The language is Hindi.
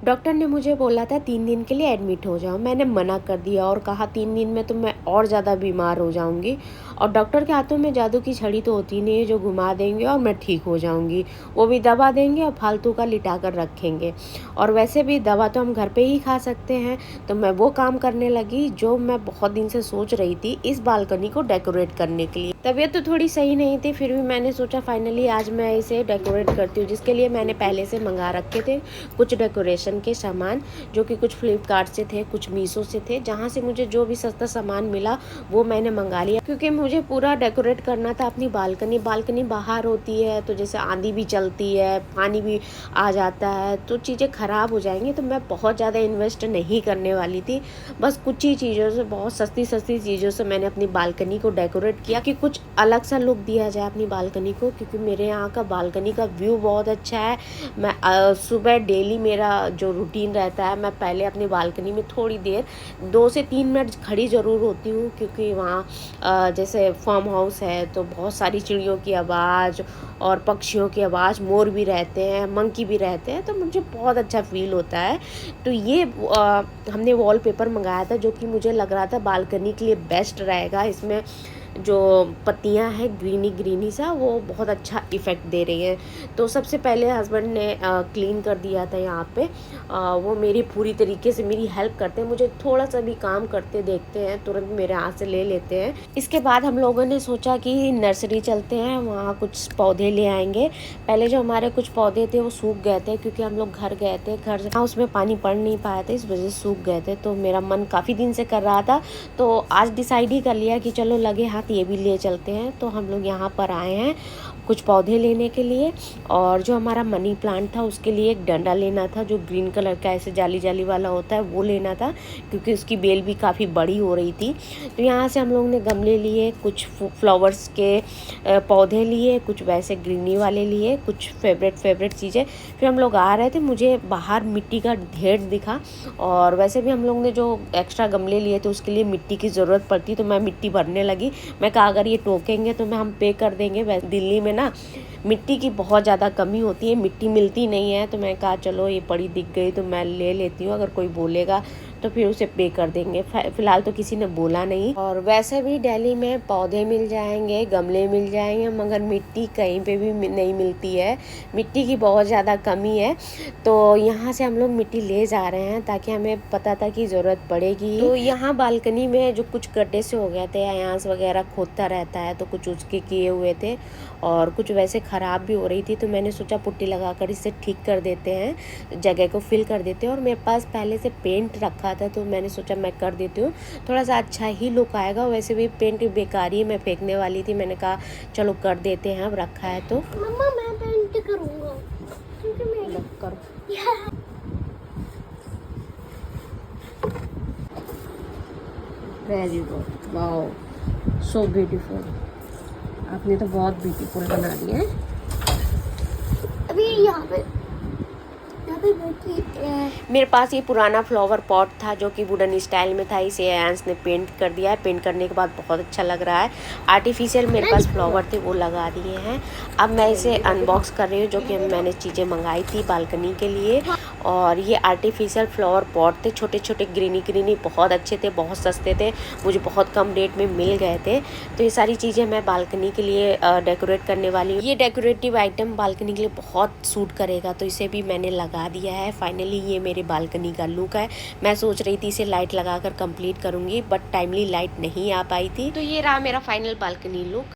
डॉक्टर ने मुझे बोला था 3 दिन के लिए एडमिट हो जाओ। मैंने मना कर दिया और कहा 3 दिन में तो मैं और ज़्यादा बीमार हो जाऊंगी, और डॉक्टर के हाथों में जादू की छड़ी तो होती नहीं है जो घुमा देंगे और मैं ठीक हो जाऊंगी। वो भी दवा देंगे और फालतू का लिटा कर रखेंगे, और वैसे भी दवा तो हम घर पे ही खा सकते हैं। तो मैं वो काम करने लगी जो मैं बहुत दिन से सोच रही थी, इस बालकनी को डेकोरेट करने के लिए। तबीयत तो थोड़ी सही नहीं थी, फिर भी मैंने सोचा फाइनली आज मैं इसे डेकोरेट करती हूँ, जिसके लिए मैंने पहले से मंगा रखे थे कुछ डेकोरेशन के सामान, जो कि कुछ फ्लिपकार्ट से थे, कुछ मीशो से थे। जहाँ से मुझे जो भी सस्ता सामान मिला वो मैंने मंगा लिया, क्योंकि मुझे पूरा डेकोरेट करना था अपनी बालकनी। बालकनी बाहर होती है तो जैसे आंधी भी चलती है, पानी भी आ जाता है, तो चीज़ें ख़राब हो जाएंगी। तो मैं बहुत ज़्यादा इन्वेस्ट नहीं करने वाली थी, बस कुछ ही चीज़ों से, बहुत सस्ती सस्ती चीज़ों से मैंने अपनी बालकनी को डेकोरेट किया कि कुछ अलग सा लुक दिया जाए अपनी बालकनी को। क्योंकि मेरे यहाँ का बालकनी का व्यू बहुत अच्छा है। मैं सुबह डेली मेरा जो रूटीन रहता है, मैं पहले अपनी बालकनी में थोड़ी देर 2 से 3 मिनट खड़ी ज़रूर होती हूँ, क्योंकि वहाँ जैसे फार्म हाउस है तो बहुत सारी चिड़ियों की आवाज़ और पक्षियों की आवाज़, मोर भी रहते हैं, मंकी भी रहते हैं, तो मुझे बहुत अच्छा फील होता है। तो ये हमने वॉलपेपर मंगाया था, जो कि मुझे लग रहा था बालकनी के लिए बेस्ट रहेगा। इसमें जो पत्तियां हैं ग्रीनी ग्रीनी सा, वो बहुत अच्छा इफ़ेक्ट दे रही है। तो सबसे पहले हस्बैंड ने क्लीन कर दिया था यहाँ पे। वो मेरी पूरी तरीके से मेरी हेल्प करते हैं, मुझे थोड़ा सा भी काम करते देखते हैं तुरंत मेरे हाथ से ले लेते हैं। इसके बाद हम लोगों ने सोचा कि नर्सरी चलते हैं, वहाँ कुछ पौधे ले आएंगे। पहले जो हमारे कुछ पौधे थे वो सूख गए थे, क्योंकि हम लोग घर गए थे, घर उसमें पानी पड़ नहीं पाया था, इस वजह से सूख गए थे। तो मेरा मन काफ़ी दिन से कर रहा था, तो आज डिसाइड ही कर लिया कि चलो लगे हाथ ये भी ले चलते हैं। तो हम लोग यहाँ पर आए हैं कुछ पौधे लेने के लिए, और जो हमारा मनी प्लांट था उसके लिए एक डंडा लेना था, जो ग्रीन कलर का ऐसे जाली जाली वाला होता है वो लेना था, क्योंकि उसकी बेल भी काफ़ी बड़ी हो रही थी। तो यहाँ से हम लोग ने गमले लिए, कुछ फ्लावर्स के पौधे लिए, कुछ वैसे ग्रीनी वाले लिए, कुछ फेवरेट चीज़ें। फिर हम लोग आ रहे थे, मुझे बाहर मिट्टी का ढेर दिखा, और वैसे भी हम लोग ने जो एक्स्ट्रा गमले लिए थे उसके लिए मिट्टी की ज़रूरत पड़ती, तो मैं मिट्टी भरने लगी। मैं कहा अगर ये टोकेंगे तो हम पे कर देंगे। वैसे दिल्ली में ना मिट्टी की बहुत ज़्यादा कमी होती है, मिट्टी मिलती नहीं है, तो मैं कहा चलो ये पड़ी दिख गई तो मैं ले लेती हूँ, अगर कोई बोलेगा तो फिर उसे पे कर देंगे। फ़िलहाल तो किसी ने बोला नहीं। और वैसे भी दिल्ली में पौधे मिल जाएंगे, गमले मिल जाएंगे, मगर मिट्टी कहीं पे भी नहीं मिलती है, मिट्टी की बहुत ज़्यादा कमी है। तो यहाँ से हम लोग मिट्टी ले जा रहे हैं, ताकि हमें पता था कि ज़रूरत पड़ेगी। तो यहाँ बालकनी में जो कुछ गड्ढे से हो गए थे, आयांस वगैरह खोदता रहता है, तो कुछ उसके किए हुए थे, और कुछ वैसे ख़राब भी हो रही थी। तो मैंने सोचा पुट्टी लगाकर इसे ठीक कर देते हैं, जगह को फिल कर देते हैं। और मेरे पास पहले से पेंट रखा था, तो मैंने सोचा मैं कर देती हूँ, थोड़ा सा अच्छा ही लुक आएगा। वैसे भी पेंट बेकार ही मैं फेंकने वाली थी, मैंने कहा चलो कर देते हैं, अब रखा है तो। मम्मा मैं पेंट करूँगा, क्योंकि मैं कर very good, wow, so beautiful. आपने तो बहुत ब्यूटीफुल बना दिया है। अभी यहाँ पे मेरे पास ये पुराना फ्लावर पॉट था, जो कि वुडन स्टाइल में था, इसे एंस ने पेंट कर दिया है। पेंट करने के बाद बहुत अच्छा लग रहा है। आर्टिफिशियल मेरे पास फ्लावर थे वो लगा दिए हैं। अब मैं इसे अनबॉक्स कर रही हूँ, जो कि मैंने चीज़ें मंगाई थी बालकनी के लिए। और ये आर्टिफिशियल फ्लावर पॉट थे, छोटे छोटे ग्रीनी ग्रीनी, बहुत अच्छे थे, बहुत सस्ते थे, मुझे बहुत कम रेट में मिल गए थे। तो ये सारी चीज़ें मैं बालकनी के लिए डेकोरेट करने वाली हूँ। ये डेकोरेटिव आइटम बालकनी के लिए बहुत सूट करेगा, तो इसे भी मैंने लगा दिया है। फाइनली ये मेरे बालकनी का लुक है। मैं सोच रही थी इसे लाइट लगाकर कंप्लीट करूँगी, बट टाइमली लाइट नहीं आ पाई थी। तो ये रहा मेरा फाइनल बालकनी लुक।